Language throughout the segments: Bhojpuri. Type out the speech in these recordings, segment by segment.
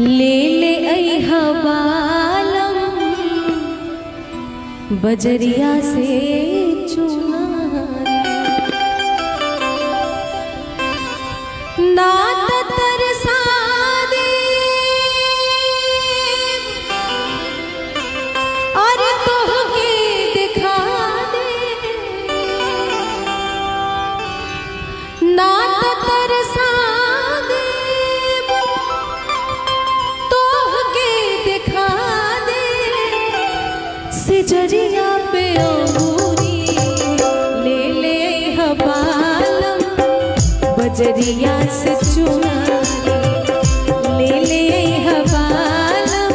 ले ले अइहा बालम बजरिया से चुनारी नात तरसा दे और तोहके दिखा दे नात तरसा दे तोहके दिखा दे सिजरिया पे अंगूरी ले ले हबालम बजरिया से चुनारी ले ले हबालम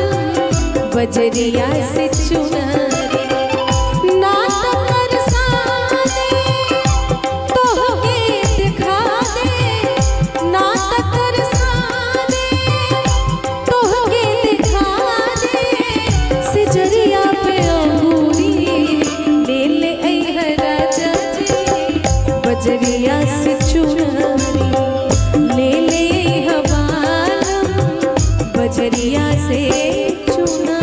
बजरिया से चुनारी नात तरसा दे तोहके दिखा दे नात तरसा दे तोहके दिखा दे सिजरिया पे अंगूरी ले ले अइहा राजा जी बजरिया से चुनारी ले ले हबालम बजरिया से चुनारी।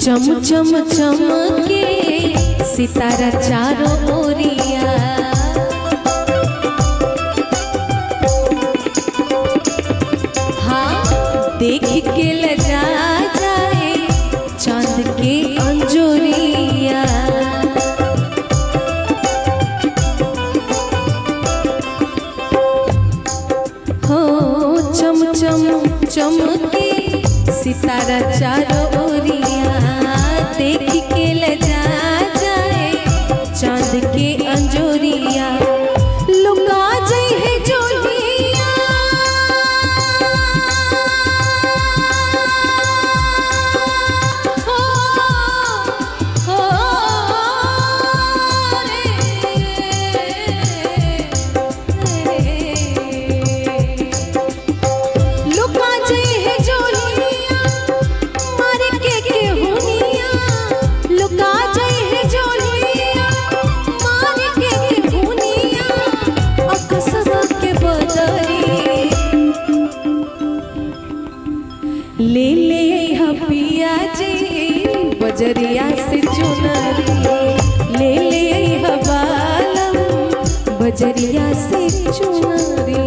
चम चम चमके सितारा चारों ओरिया हाँ देख के लजा जाए चांद के अंजोरिया हो चम चम चमके सितारा चारों ओरिया देख के लजा जाए चांद के अंजोरिया लुका जाए है जोलिया हो रे लुका जाए है जोलिया मारे के हुनिया लुका जाए है जोलिया मारे के हुनिया अकसबा के बदरी ले ले अइहा पिया जी बजरिया से चुनरी ले ले अइहा बालम बजरिया से चुनरी।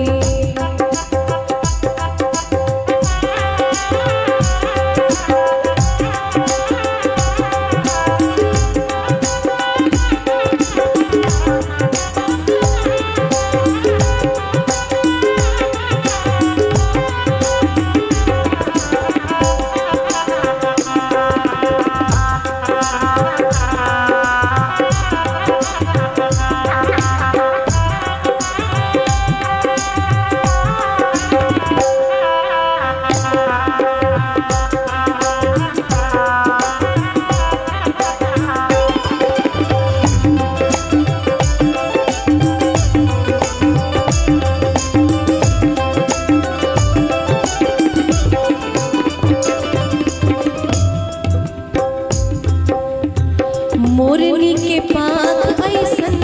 मोरनी के पाँख ऐसन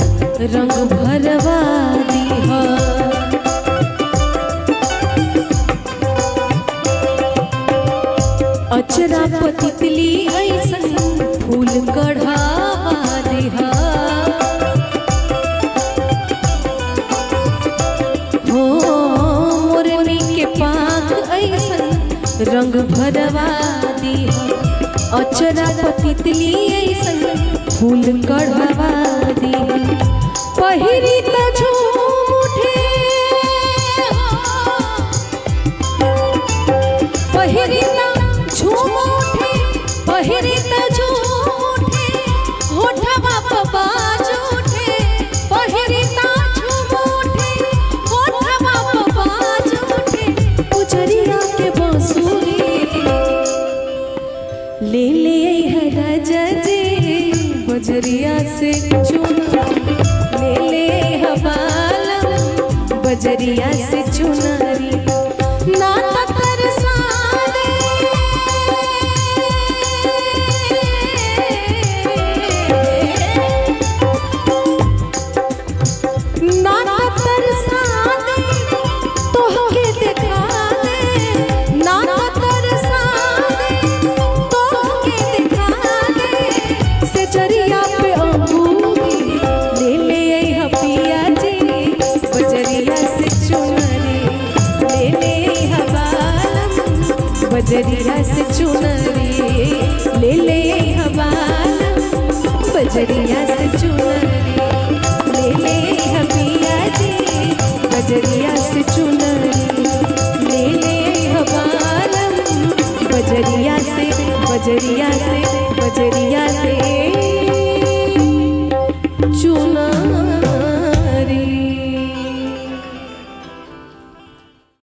रंग भरवा दीहा अचरा पतितली ऐसन फूल कढ़ावा दीहा हो मोरनी के पाँख ऐसन रंग भरवा दीहा अचरा पतितली ऐसन फूल कढ़वा दी पहिरी त झूम उठे पहिरी त झूम उठे पहिरी त झूम उठे होठवा प बाज उठे पहिरी त झूम उठे होठवा प बाज उठे गुजरिया के बांसुरी ले ले है राजा जी बजरिया से चुना ले ले हवाला बजरिया से चुनरी ना तरसा दे ना तरसा दे तो के दिखा दे ना तरसा दे तो के दिखा दे से चरिया पे अंगूरी ले ले हपिया जी बजरिया से चुनरी ले ले हवालम बजरिया से चुनरी ले ले हवालम बजरिया से चुनरी ले ले हपिया जी बजरिया से चुनरी ले ले हवालम बजरिया से बजरिया से बजरिया से